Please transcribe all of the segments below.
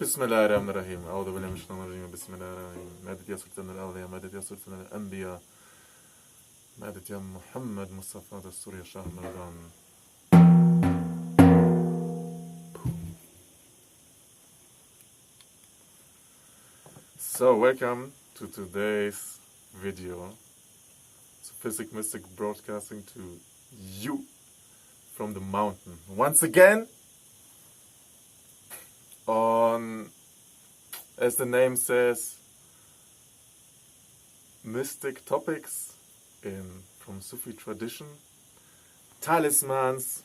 بسم الله الرحمن الرحيم أعوذ بالله من الشيطان الرجيم بسم الله الرحمن الرحيم مادة يا سلطان الأولياء مادة يا سلطان الأنبياء مادة يا محمد مصطفى دستور يا شهر رمضان. So welcome to today's video. It's Physic Mystic broadcasting to you from the mountain once again on, as the name says, mystic topics from Sufi tradition, talismans,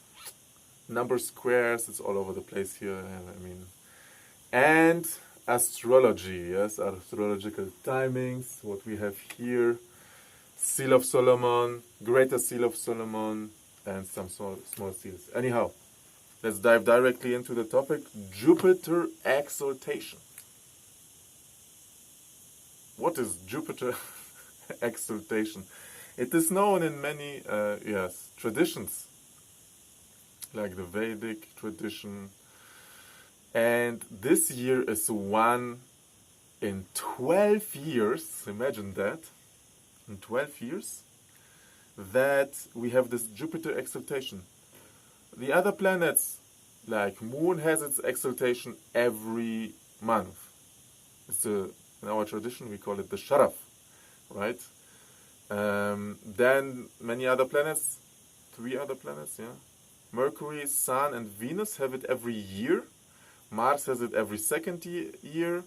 number squares, it's all over the place here, and astrology, yes, astrological timings, what we have here, Seal of Solomon, Greater Seal of Solomon, and some small seals. Anyhow, let's dive directly into the topic, Jupiter exaltation. What is Jupiter exaltation? It is known in many traditions, like the Vedic tradition, and this year is one in 12 years, imagine that, in 12 years, that we have this Jupiter exaltation. The other planets, like Moon, has its exaltation every month. In our tradition, we call it the Sharaf, right? Then many other planets, 3 other planets, yeah. Mercury, Sun, and Venus have it every year. Mars has it every second year.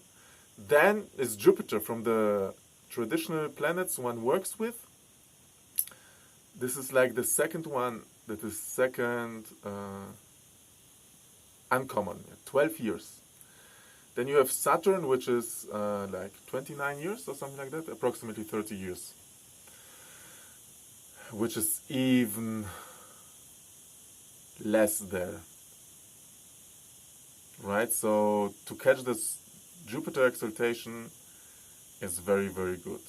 Then is Jupiter, from the traditional planets one works with. This is like the second one, that is second uncommon, 12 years. Then you have Saturn, which is like 29 years or something like that, approximately 30 years. Which is even less there. Right, so to catch this Jupiter exaltation is very, very good.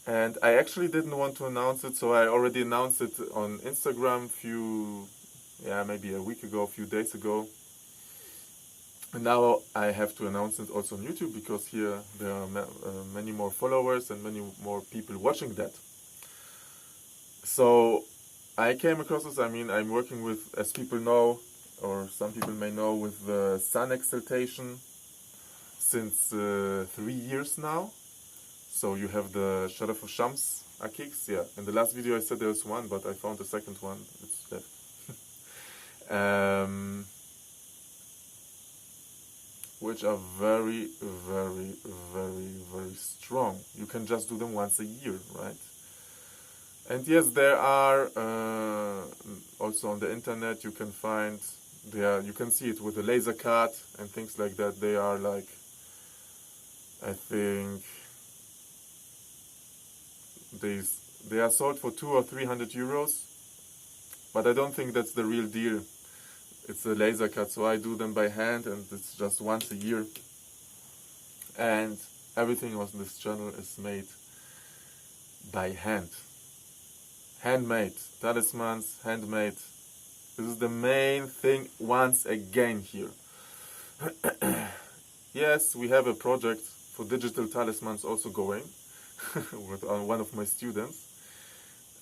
And I actually didn't want to announce it, so I already announced it on Instagram maybe a week ago, a few days ago. And now I have to announce it also on YouTube, because here there are many more followers and many more people watching that. So I came across this, I'm working with, as people know, or some people may know, with the sun exaltation since 3 years now. So you have the Sharaf of Shams Akiks, yeah. In the last video I said there was one, but I found the second one, it's left. Which are very, very, very, very strong. You can just do them once a year, right? And yes, there are also on the internet you can find, you can see it with a laser cut and things like that. They are like, I think, they are sold for 200 or 300 euros, but I don't think that's the real deal. It's a laser cut, so I do them by hand, and it's just once a year. And everything on this channel is made by hand. Handmade. Talismans, handmade. This is the main thing once again here. Yes, we have a project for digital talismans also going with one of my students.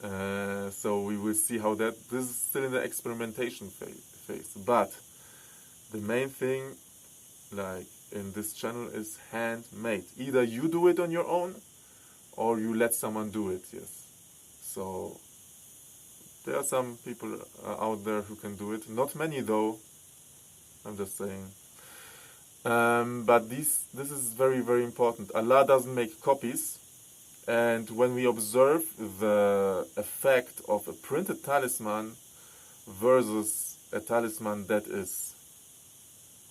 So we will see how this is still in the experimentation phase. But the main thing, like in this channel, is handmade. Either you do it on your own, or you let someone do it, yes. So there are some people out there who can do it. Not many though, I'm just saying. But this is very, very important. Allah doesn't make copies. And when we observe the effect of a printed talisman versus a talisman that is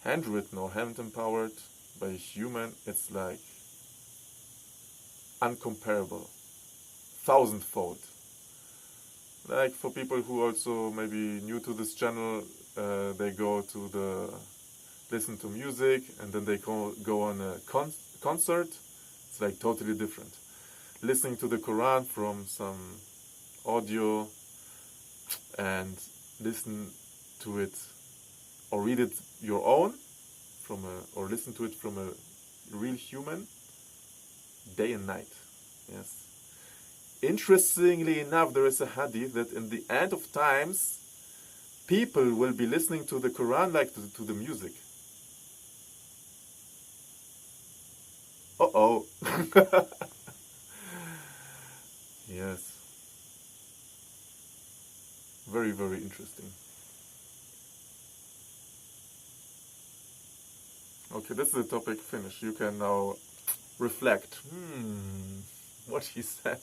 handwritten or hand-empowered by a human, it's like uncomparable, 1,000-fold. Like for people who also maybe new to this channel, they go to listen to music, and then they go on a concert. It's like totally different. Listening to the Quran from some audio and listen to it or read it your own, or listen to it from a real human, day and night. Yes. Interestingly enough, there is a hadith that in the end of times, people will be listening to the Quran like to the music. Uh-oh. Yes. Very, very interesting. Okay, this is the topic finished. You can now reflect. What he said.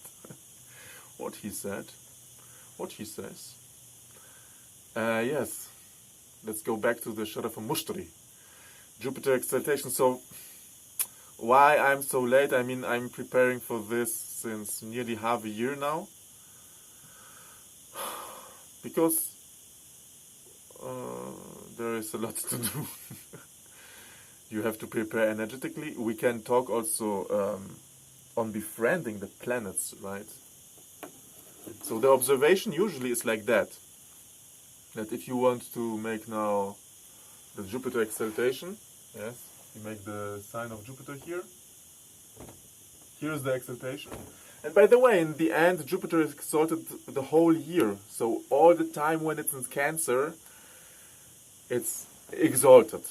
What he said. What he says. Yes. Let's go back to the Sharaf and Mushtri. Jupiter exaltation. So, why I'm so late? I mean, I'm preparing for this since nearly half a year now. Because there is a lot to do. You have to prepare energetically. We can talk also on befriending the planets, right? So the observation usually is like that. That if you want to make now the Jupiter exaltation, yes, you make the sign of Jupiter here. Here's the exaltation. And by the way, in the end, Jupiter is exalted the whole year. So all the time when it's in Cancer, it's exalted.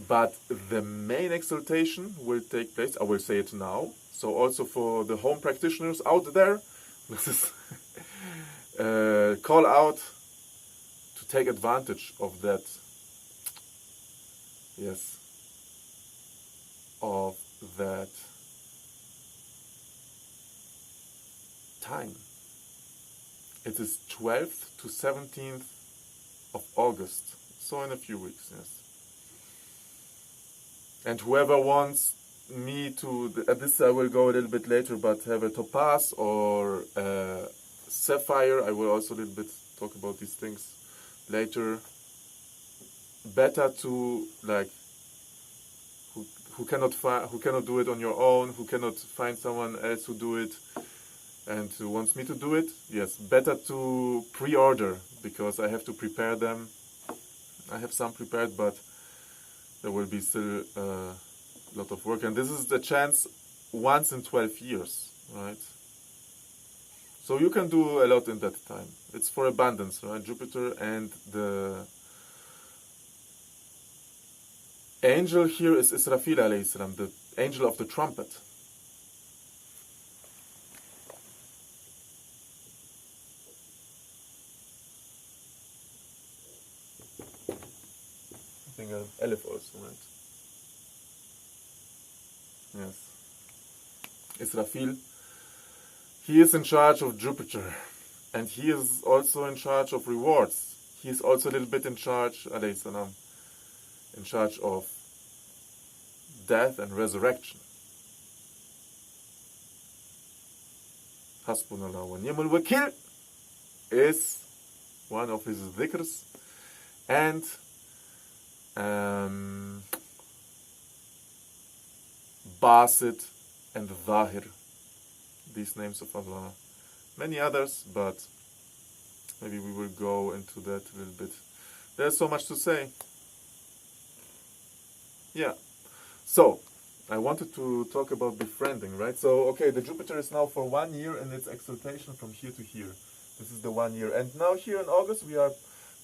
But the main exaltation will take place, I will say it now, so also for the home practitioners out there, this is call out to take advantage of that, yes, of that time. It is 12th to 17th of August, so in a few weeks, yes. And whoever wants me to, this I will go a little bit later, but have a topaz or a sapphire, I will also a little bit talk about these things later. Better to, like, who cannot do it on your own, who cannot find someone else who do it and who wants me to do it, yes, better to pre-order, because I have to prepare them. I have some prepared, but there will be still a lot of work, and this is the chance once in 12 years, right? So you can do a lot in that time. It's for abundance, right? Jupiter, and the angel here is Israfil alayhi salam, the angel of the trumpet. I think an Aleph also, right? Yes. Israfil. He is in charge of Jupiter. And he is also in charge of rewards. He is also a little bit in charge, alayhi salam, in charge of death and resurrection. Hasbunallah wa ni'mal wakil is one of his dhikrs. And Basit and Zahir, these names of Allah. Many others, but maybe we will go into that a little bit. There's so much to say. Yeah. So, I wanted to talk about befriending, right? So, okay, the Jupiter is now for 1 year in its exaltation from here to here. This is the 1 year. And now here in August,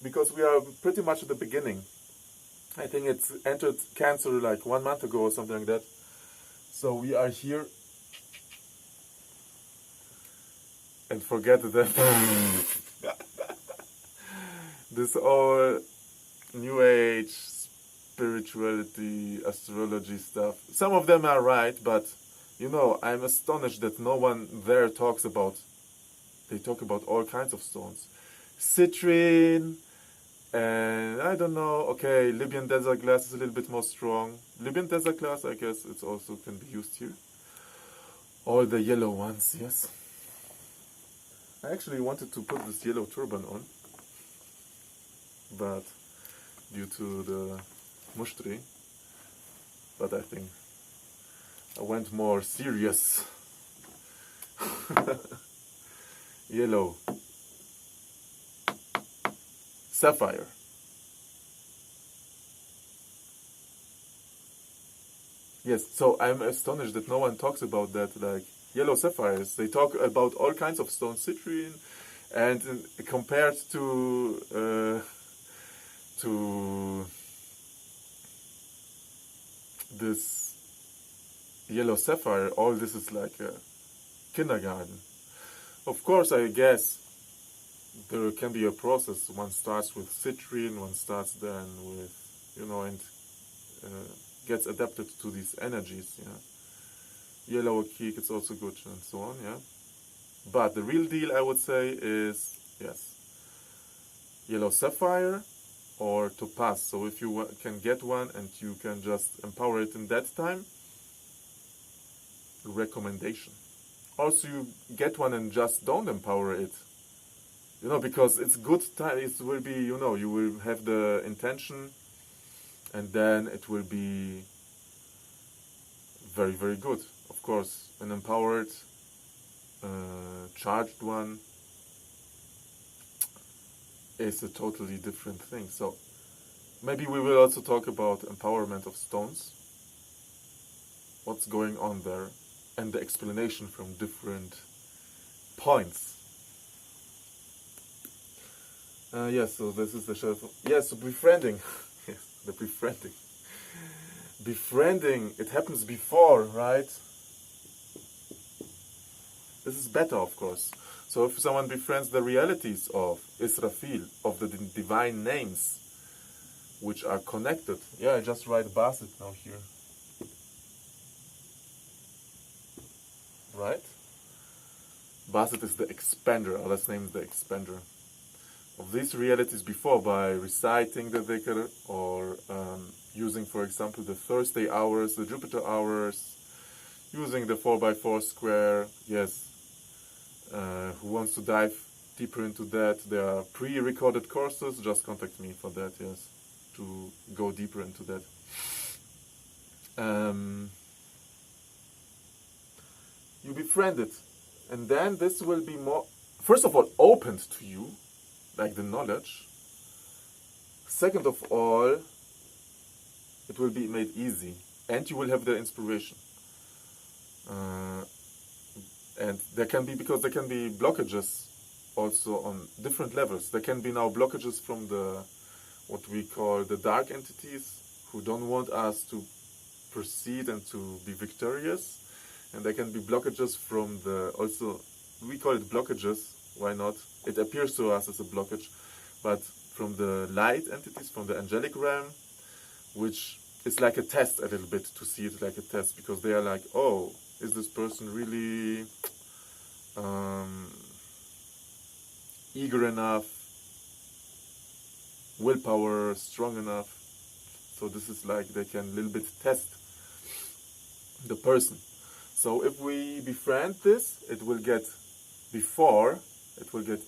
because we are pretty much at the beginning. I think it's entered Cancer like 1 month ago or something like that. So we are here. And forget that this all New Age, spirituality, astrology stuff. Some of them are right, but you know, I'm astonished that no one there talks about. They talk about all kinds of stones, citrine, and I don't know. Okay, Libyan desert glass is a little bit more strong. Libyan desert glass, I guess, it also can be used here. All the yellow ones, yes. I actually wanted to put this yellow turban on, but due to the Mushtri, but I think I went more serious. Yellow. Sapphire. Yes, so I'm astonished that no one talks about that, like yellow sapphires. They talk about all kinds of stones, citrine, and compared to this yellow sapphire, all this is like a kindergarten. Of course, I guess there can be a process. One starts with citrine, one starts then with, and gets adapted to these energies, Yellow kick, it's also good, and so on, But the real deal, I would say, is, yes, yellow sapphire or topaz. So if you can get one and you can just empower it in that time, recommendation. Also, you get one and just don't empower it, because it's good time. It will be, you will have the intention, and then it will be very, very good. Of course, an empowered, charged one is a totally different thing. So maybe we will also talk about empowerment of stones, what's going on there, and the explanation from different points. Yes, so this is the Sharaf. Yes, so befriending. Yes, the befriending. Befriending, it happens before, right? This is better, of course. So if someone befriends the realities of Israfil, of the divine names, which are connected. Yeah, I just write Basit now here. Right? Basit is the expander, Allah's name is the expander. Of these realities before, by reciting the dhikr, or using, for example, the Thursday hours, the Jupiter hours, using the 4x4 square, yes. Who wants to dive deeper into that? There are pre-recorded courses, just contact me for that, yes, to go deeper into that. You befriend it, and then this will be more, first of all, opened to you, like the knowledge. Second of all, it will be made easy, and you will have the inspiration. And there can be blockages also on different levels. There can be now blockages from what we call the dark entities, who don't want us to proceed and to be victorious. And there can be blockages from we call it blockages, why not? It appears to us as a blockage, but from the light entities, from the angelic realm, which is like a test a little bit, to see it like a test, because they are like, oh, is this person really eager enough, willpower strong enough? So this is like they can a little bit test the person. So if we befriend this, it will get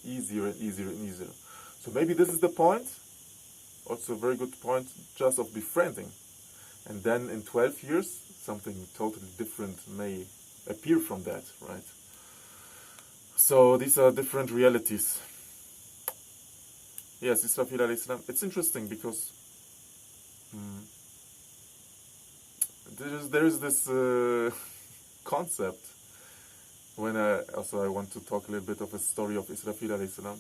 easier and easier and easier. So maybe this is the point, also a very good point, just of befriending. And then in 12 years, something totally different may appear from that, right? So these are different realities. Yes, Israfil alayhi salam. It's interesting because there is this concept. When I want to talk a little bit of a story of Israfil alayhi salam.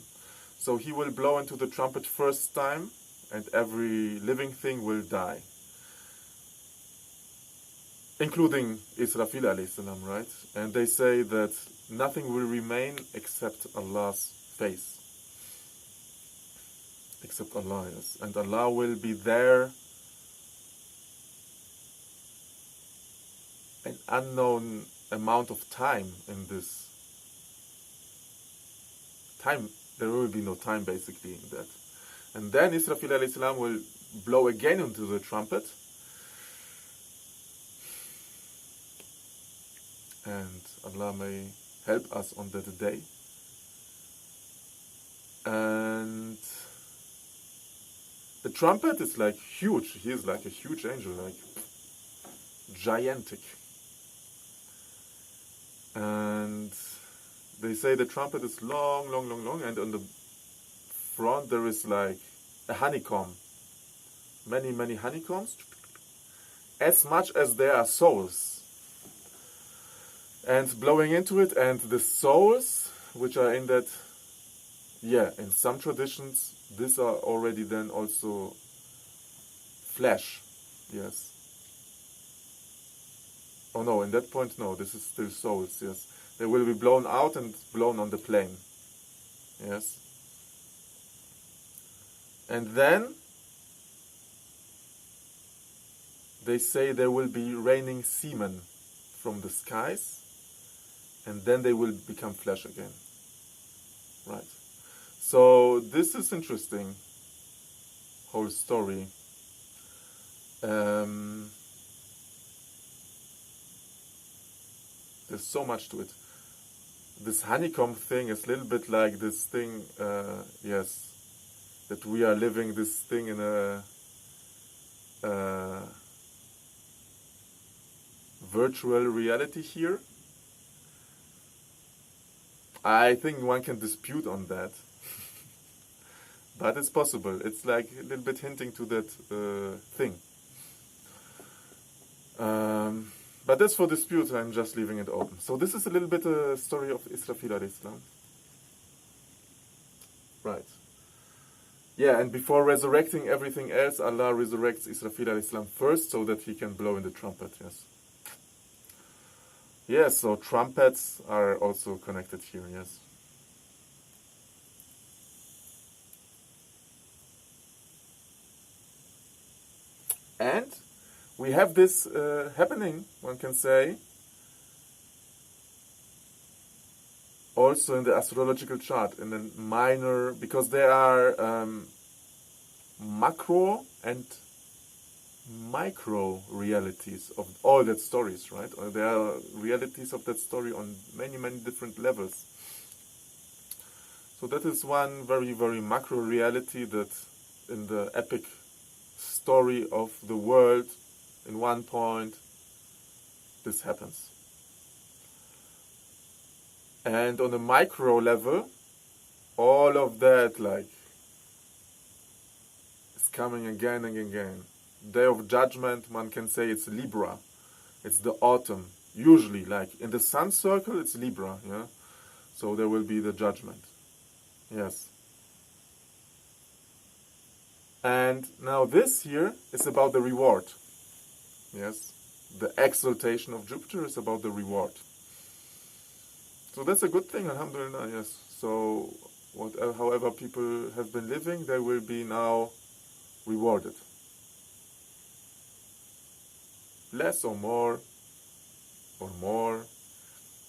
So he will blow into the trumpet first time, and every living thing will die, including Israfil alayhi salam, right? And they say that nothing will remain except Allah's face. Except Allah, yes. And Allah will be there an unknown amount of time in this time. There will be no time basically in that. And then Israfil alayhi salam will blow again into the trumpet, and Allah may help us on that day. And the trumpet is like huge. He is like a huge angel, like gigantic. And they say the trumpet is long, long, long, long, and on the front there is like a honeycomb. Many, many honeycombs. as much as there are souls. And blowing into it, and the souls which are in that, in some traditions, these are already then also flesh, yes. Oh no, in that point, no, this is still souls, yes. They will be blown out and blown on the plane, yes. And then they say there will be raining semen from the skies, and then they will become flesh again. Right. So this is interesting, whole story. There's so much to it. This honeycomb thing is a little bit like this thing, that we are living this thing in a virtual reality here. I think one can dispute on that, but it's possible. It's like a little bit hinting to that thing. But that's for dispute, I'm just leaving it open. So this is a little bit a story of Israfil alayhi salam. Right. Yeah, and before resurrecting everything else, Allah resurrects Israfil alayhi salam first so that he can blow in the trumpet, yes. Yes, so trumpets are also connected here, yes. And we have this happening, one can say, also in the astrological chart, in the minor, because there are macro and micro realities of all that stories, right? Or there are realities of that story on many, many different levels. So that is one very, very macro reality that in the epic story of the world, in one point, this happens. And on a micro level, all of that, like, is coming again and again. Day of Judgment, one can say it's Libra. It's the autumn. Usually, like, in the sun circle, it's Libra, yeah? So there will be the judgment. Yes. And now this here is about the reward. Yes. The exaltation of Jupiter is about the reward. So that's a good thing, alhamdulillah, yes. So whatever, however people have been living, they will be now rewarded. Less or more,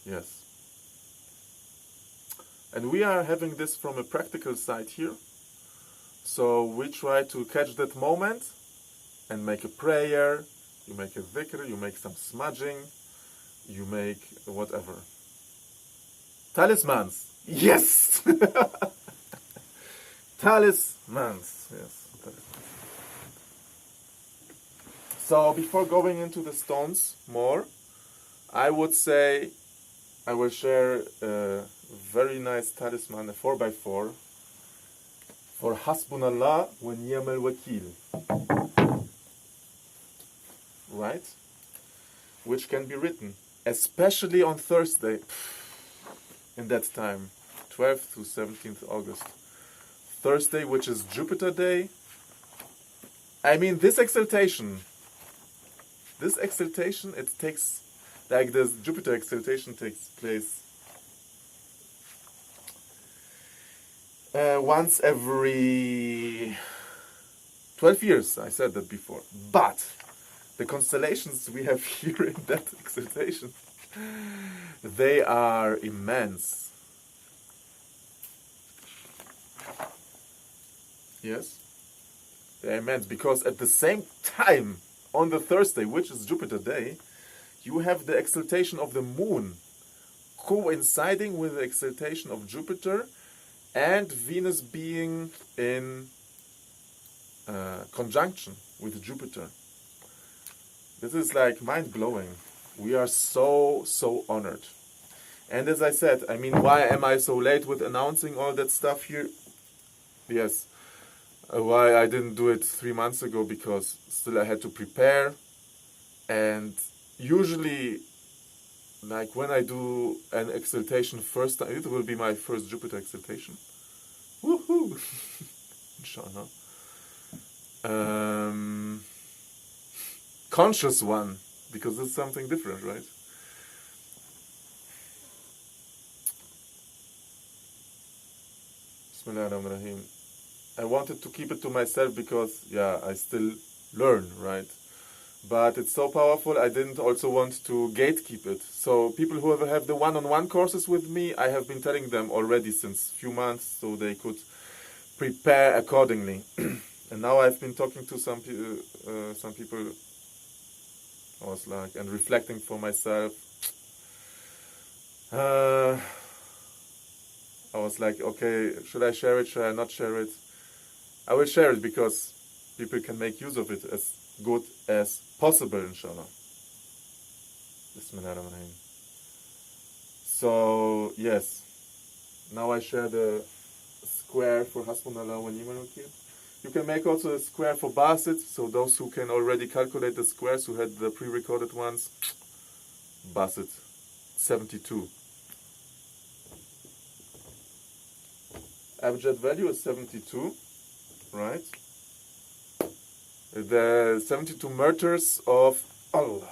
yes. And we are having this from a practical side here. So we try to catch that moment and make a prayer, you make a dhikr, you make some smudging, you make whatever. Talismans, yes! Talismans, yes. So before going into the stones more, I would say I will share a very nice talisman, a 4x4, for Hasbunallah wa ni'mal wakil. Right? Which can be written, especially on Thursday, in that time, 12th to 17th August. Thursday, which is Jupiter Day. I mean, this exaltation, it takes, like this Jupiter exaltation takes place once every 12 years, I said that before. But the constellations we have here in that exaltation, they are immense. Yes? They're immense because at the same time, on the Thursday, which is Jupiter Day, you have the exaltation of the moon coinciding with the exaltation of Jupiter and Venus being in conjunction with Jupiter. This is like mind-blowing. We are so honored. And as I said, I mean, why am I so late with announcing all that stuff here? Yes. Why I didn't do it 3 months ago, because still I had to prepare. And usually, like when I do an exaltation first time, it will be my first Jupiter exaltation. Woohoo! Inshallah. Conscious one, because it's something different, right? Bismillahirrahmanirrahim. I wanted to keep it to myself because, yeah, I still learn, right? But it's so powerful, I didn't also want to gatekeep it. So people who have the one-on-one courses with me, I have been telling them already since few months so they could prepare accordingly. And now I've been talking to some people, I was like, and reflecting for myself. I was like, okay, should I share it, should I not share it? I will share it because people can make use of it as good as possible, inshallah. Bismillahirrahmanirrahim. So, yes. Now I share the square for Hasbunallah wa ni'mal wakil. You can make also a square for Basit, so those who can already calculate the squares, who had the pre-recorded ones, Basit, 72. Abjad value is 72, right? The 72 murders of Allah,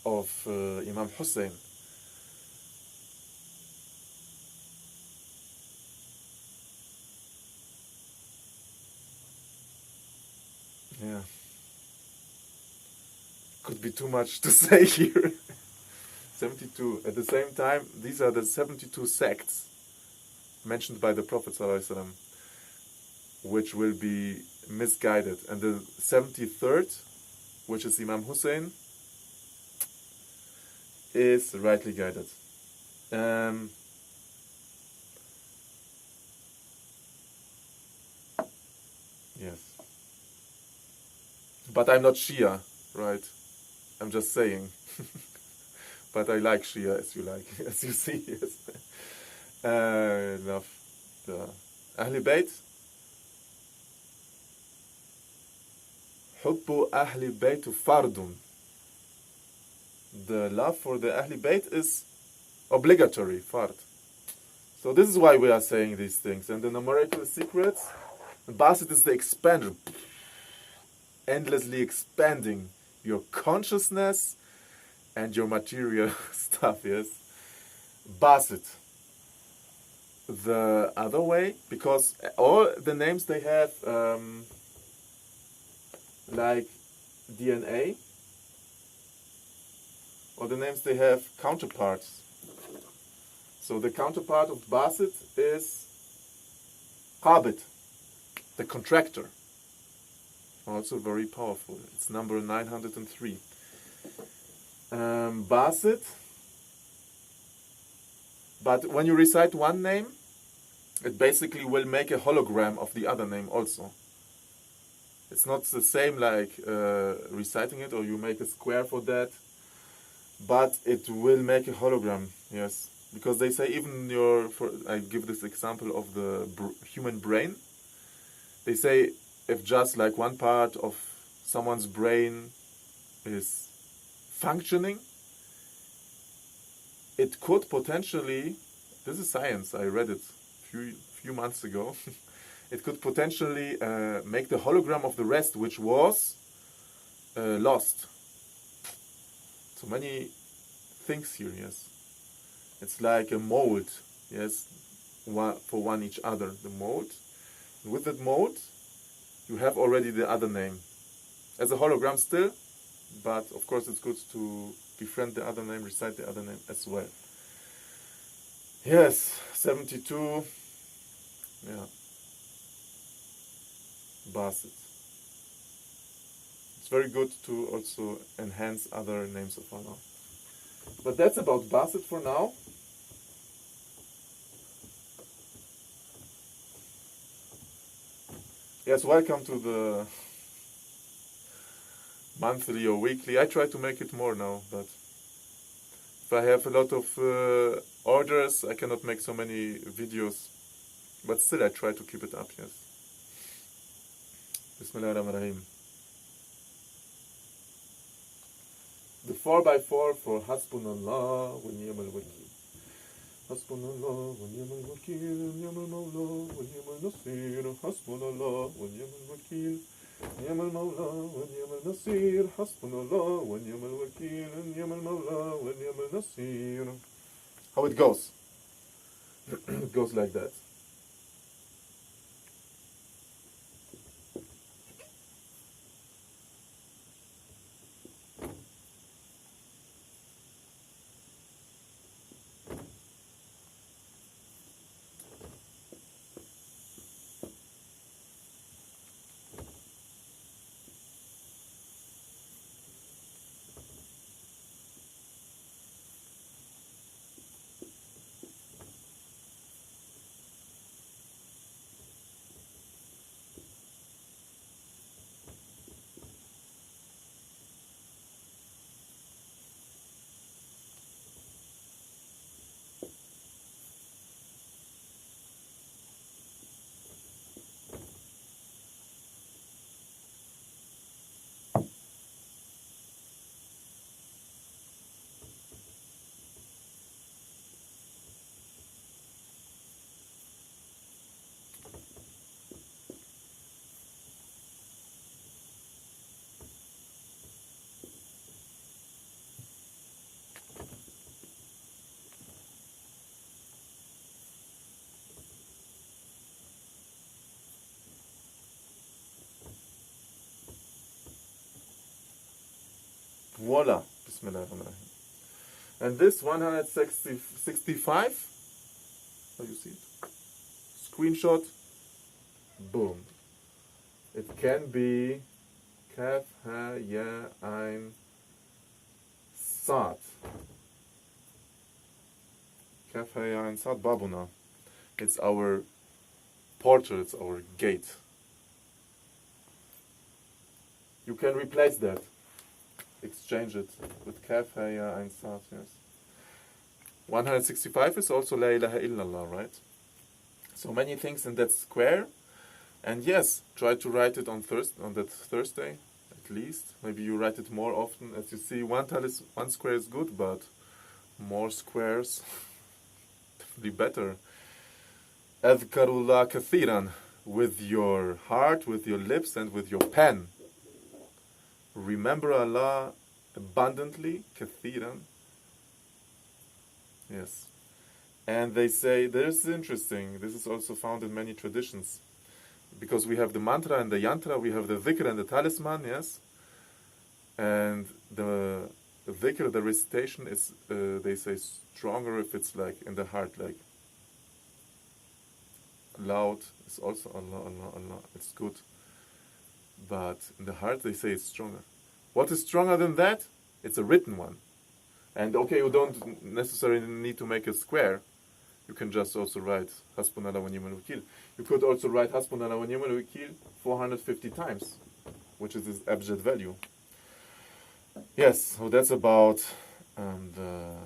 of Imam Hussein. Yeah. Could be too much to say here. 72. At the same time, these are the 72 sects mentioned by the Prophet ﷺ, which will be misguided. And the 73rd, which is Imam Hussein, is rightly guided. Yes. But I'm not Shia, right? I'm just saying. But I like Shia, as you like, as you see. Yes. I love the Ahl Bayt. حب أهل البيت فرض. The love for the Ahl Bayt is obligatory, fard. So this is why we are saying these things. And the numerical secrets, the Basit is the expander, endlessly expanding your consciousness and your material stuff, yes? Basit. The other way, because all the names they have, like DNA, or the names they have counterparts. So the counterpart of Basit is Qabit, the contractor. Also very powerful. It's number 903. Basit. But when you recite one name, it basically will make a hologram of the other name also. It's not the same like reciting it, or you make a square for that, but it will make a hologram, yes. Because they say even I give this example of the human brain. They say if just like one part of someone's brain is functioning, it could potentially, this is science, I read it few months ago, it could potentially make the hologram of the rest, which was lost. So many things here, yes. It's like a mold, yes, for one each other, the mold. And with that mold, you have already the other name. As a hologram still, but of course it's good to befriend the other name, recite the other name as well. Yes, 72, yeah, Basit. It's very good to also enhance other names of Allah. But that's about Basit for now. Yes, welcome to the monthly or weekly. I try to make it more now, but if I have a lot of orders, I cannot make so many videos. But still, I try to keep it up, yes. Bismillahirrahmanirrahim. The 4x4 for Hasbunallah wa ni'mal wakil. Hasbunallah wa ni'mal wakil, ni'mal mawla wa ni'mal nasir. Hasbunallah wa ni'mal wakil, ni'mal mawla wa ni'mal nasir. Hasbunallah wa ni'mal wakil, ni'mal mawla wa ni'mal nasir. How it goes? It goes like that. Voila. Bismillahirrahmanirrahim. And this 165, how you see it? Screenshot. Boom. It can be Kaf, Ha, Ya, Ein, Sad. Kaf, Ha, Ya, Ein, Sad, Babuna. It's our portal, it's our gate. You can replace that. Exchange it with Kaf, Ha, Ya, Ein, Sad, yes. 165 is also La ilaha illallah, right? So many things in that square. And yes, try to write it on that Thursday, at least. Maybe you write it more often. As you see, one square is good, but more squares, definitely better. Adhkarullah kathiran, with your heart, with your lips, and with your pen. Remember Allah abundantly, kathiran. Yes. And they say, this is interesting, this is also found in many traditions. Because we have the mantra and the yantra, we have the dhikr and the talisman, yes? And the dhikr, the recitation, is, they say, stronger if it's like in the heart, like loud. It's also Allah, Allah, Allah. It's good. But in the heart, they say it's stronger. What is stronger than that? It's a written one. And okay, you don't necessarily need to make a square. You can just also write Hasbunallah wa ni'mal wakil. You could also write Hasbunallah wa ni'mal wakil 450 times, which is this abjad value. Yes, so that's about the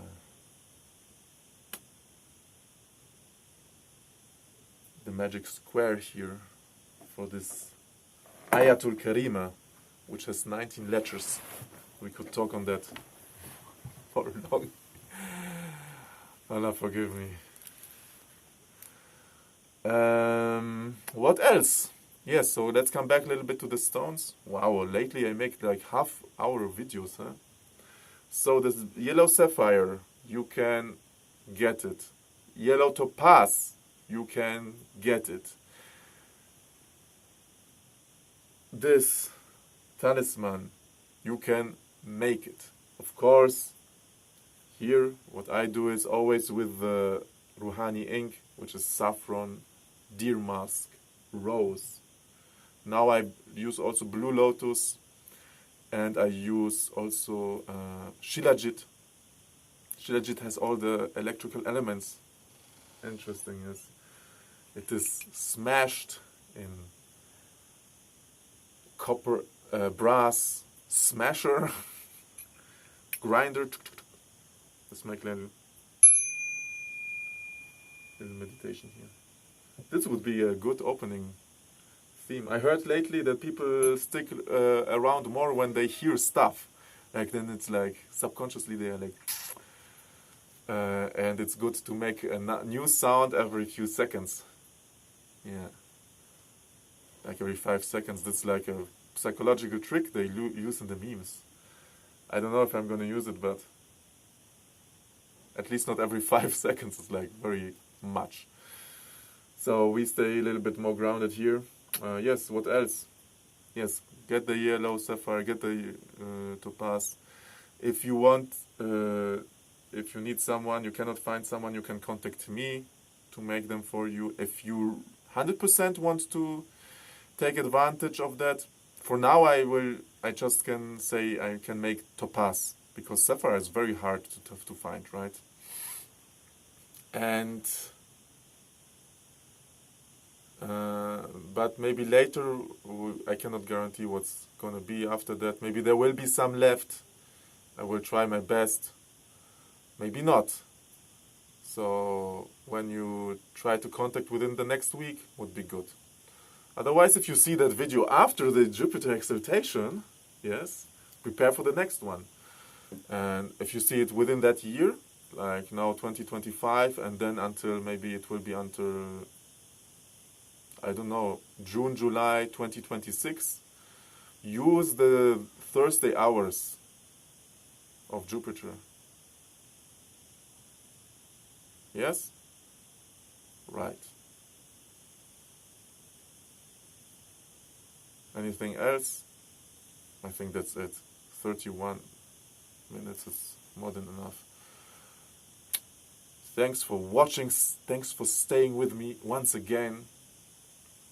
magic square here for this Ayatul Karima, which has 19 letters. We could talk on that for long. Allah forgive me. What else? Yes, so let's come back a little bit to the stones. Wow, lately I make like half-hour videos, huh? So this yellow sapphire, you can get it. Yellow topaz, you can get it. This talisman, you can make it. Of course, here what I do is always with the Ruhani ink, which is saffron, deer musk, rose. Now I use also blue lotus, and I use also shilajit. Shilajit has all the electrical elements. Interesting, yes. It is smashed in copper, brass smasher, grinder. Let's make a little meditation here. This would be a good opening theme. I heard lately that people stick around more when they hear stuff. Like then it's like subconsciously they are like, and it's good to make a new sound every few seconds. Yeah, like every 5 seconds. That's like a psychological trick they use in the memes. I don't know if I'm gonna use it, but at least not every 5 seconds. It's like very much. So we stay a little bit more grounded here. Yes, what else? Yes, get the yellow sapphire, get the topaz. If you want, if you need someone, you cannot find someone, you can contact me to make them for you. If you 100% want to take advantage of that, for now I just can say I can make topaz, because sapphire is very hard to find, right? And but maybe later, I cannot guarantee what's gonna be after that. Maybe there will be some left. I will try my best. Maybe not. So when you try to contact within the next week, would be good. Otherwise, if you see that video after the Jupiter exaltation, yes, prepare for the next one. And if you see it within that year, like now 2025, and then until maybe it will be until, I don't know, June, July 2026, use the Thursday hours of Jupiter. Yes? Right. Anything else? I think that's it. 31 minutes is more than enough. Thanks for watching. Thanks for staying with me once again.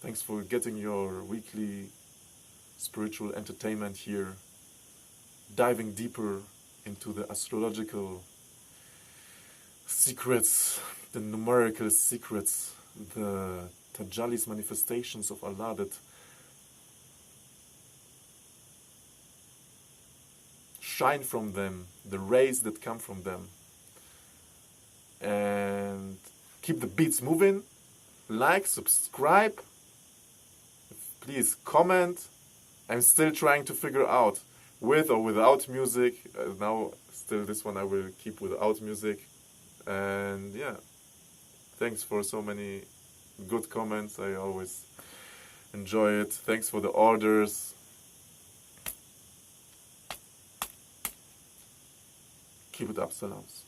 Thanks for getting your weekly spiritual entertainment here. Diving deeper into the astrological secrets, the numerical secrets, the tajallis manifestations of Allah that shine from them, the rays that come from them. And keep the beats moving. Like, subscribe. Please comment. I'm still trying to figure out with or without music. Now, still this one I will keep without music. And yeah, thanks for so many good comments. I always enjoy it. Thanks for the orders. Keep it up, salams.